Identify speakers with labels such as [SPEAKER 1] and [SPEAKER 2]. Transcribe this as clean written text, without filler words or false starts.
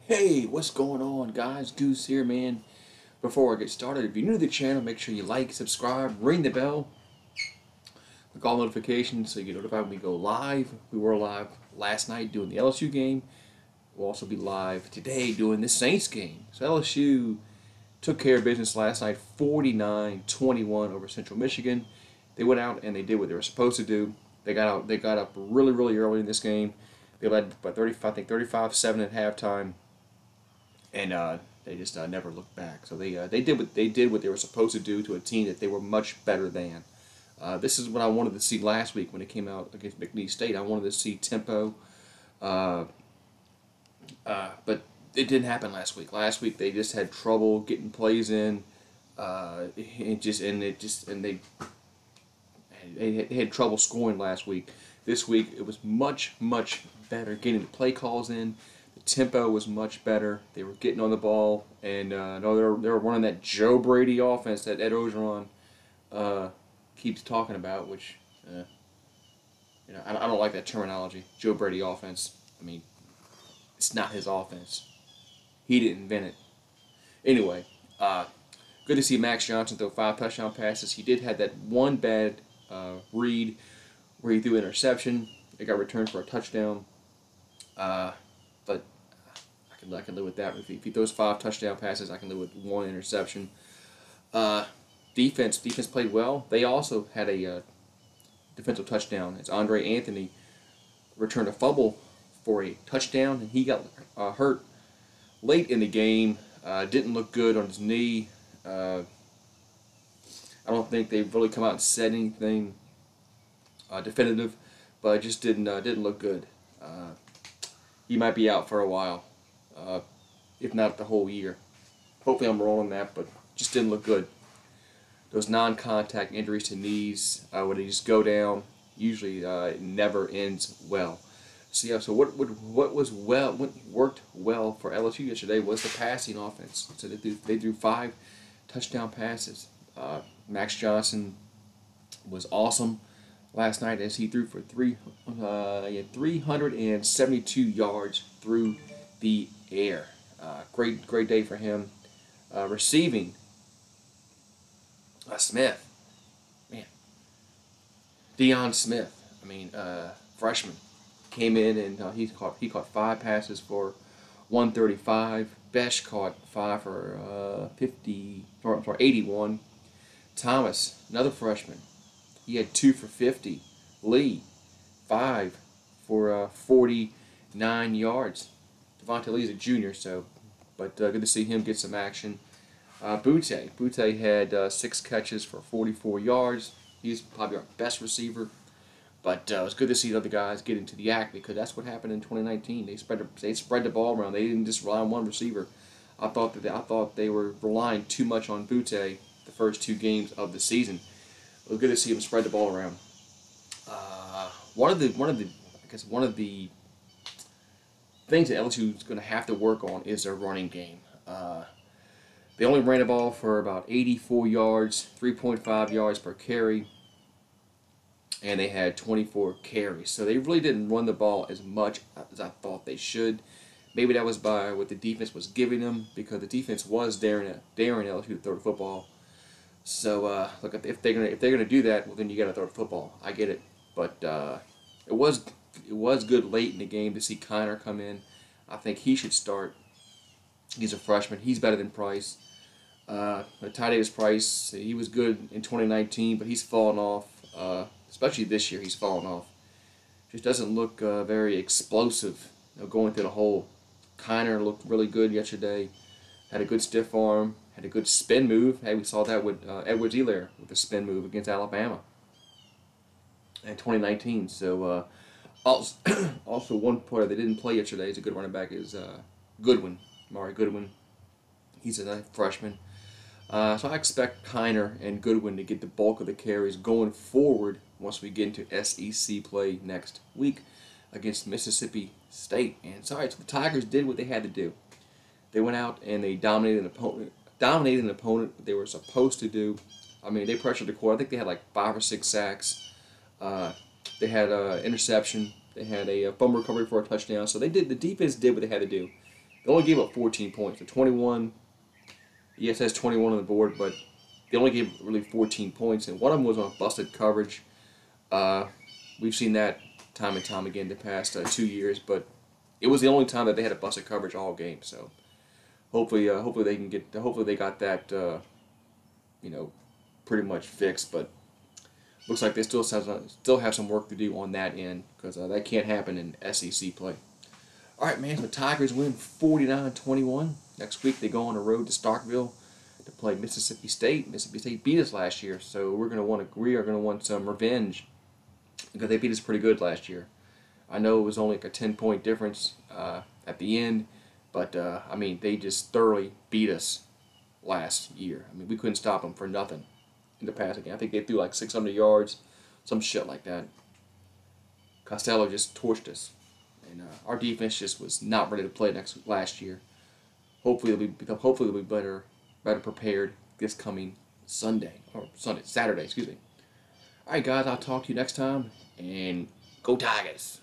[SPEAKER 1] Hey, what's going on, guys? Goose here, man. Before I get started, if you're new to the channel, make sure you like, subscribe, ring the bell, click all notifications so you get notified when we go live. We were live last night doing the LSU game. We'll also be live today doing the Saints game. So LSU took care of business last night, 49-21 over Central Michigan. They went out and they did what they were supposed to do. They got up really early in this game. They led by 35, I think 35-7 at halftime. And they just never looked back. So they did what they were supposed to do to a team that they were much better than. This is what I wanted to see last week when it came out against McNeese State. I wanted to see tempo, but it didn't happen last week. Last week they just had trouble getting plays in. They had trouble scoring last week. This week it was much better getting the play calls in. The tempo was much better. They were getting on the ball, and no, they were running that Joe Brady offense that Ed Orgeron keeps talking about, which I don't like that terminology, Joe Brady offense. I mean, it's not his offense. He didn't invent it. Anyway, good to see Max Johnson throw 5 touchdown passes. He did have that one bad read where he threw an interception. It got returned for a touchdown. But I can live with that. If he throws 5 touchdown passes, I can live with 1 interception. Defense played well. They also had a defensive touchdown. It's Andre Anthony returned a fumble for a touchdown, and he got hurt late in the game. Didn't look good on his knee. I don't think they've really come out and said anything definitive, but it just didn't look good. He might be out for a while, if not the whole year. Hopefully I'm wrong on that, but just didn't look good. Those non-contact injuries to knees, when they just go down, usually it never ends well. So yeah, so what worked well for LSU yesterday was the passing offense. So they threw 5 touchdown passes. Max Johnson was awesome last night as he threw for 372 yards through the air. Great day for him. Receiving, Smith, man, Deion Smith. I mean, freshman, came in and he caught 5 passes for 135. Besh caught 5 for 81. Thomas, another freshman, he had 2 for 50. Lee, 5 for 49 yards. Devontae Lee's a junior, but good to see him get some action. Butte had 6 catches for 44 yards. He's probably our best receiver. But it was good to see the other guys get into the act, because that's what happened in 2019. They spread the ball around. They didn't just rely on one receiver. I thought they were relying too much on Butte the first 2 games of the season. It was good to see him spread the ball around. One of the things that LSU is going to have to work on is their running game. They only ran the ball for about 84 yards, 3.5 yards per carry, and they had 24 carries. So they really didn't run the ball as much as I thought they should. Maybe that was by what the defense was giving them, because the defense was daring LSU to throw the football. So look, if they're gonna do that, well, then you got to throw the football. I get it, but it was good late in the game to see Kiner come in. I think he should start. He's a freshman. He's better than Price. Ty Davis Price, he was good in 2019, but he's fallen off. Especially this year, he's fallen off. Just doesn't look very explosive, going through the hole. Kiner looked really good yesterday. Had a good stiff arm. Had a good spin move. Hey, we saw that with Edwards-Helaire with the spin move against Alabama in 2019. So also one player that didn't play yesterday is a good running back is Goodwin, Mari Goodwin. He's a freshman. So I expect Kiner and Goodwin to get the bulk of the carries going forward once we get into SEC play next week against Mississippi State. And sorry, so the Tigers did what they had to do. They went out and they dominated an opponent they were supposed to do. I mean, they pressured the quarter. I think they had like 5 or 6 sacks. They had an interception. They had a fumble recovery for a touchdown. So the defense did what they had to do. They only gave up 14 points. The 21, yes, has 21 on the board, but they only gave really 14 points, and one of them was on busted coverage. We've seen that time and time again the past 2 years, but it was the only time that they had a busted coverage all game. So hopefully they can get. Hopefully they got that pretty much fixed. But looks like they still have some work to do on that end because that can't happen in SEC play. All right, man. So Tigers win 49-21. Next week they go on the road to Starkville to play Mississippi State. Mississippi State beat us last year, so we are gonna want some revenge because they beat us pretty good last year. I know it was only like a 10-point difference at the end, but I mean they just thoroughly beat us last year. I mean we couldn't stop them for nothing in the passing game. I think they threw like 600 yards, some shit like that. Costello just torched us, and our defense just was not ready to play last year. Hopefully they'll be better prepared this coming Saturday, excuse me. All right, guys, I'll talk to you next time, and go Tigers.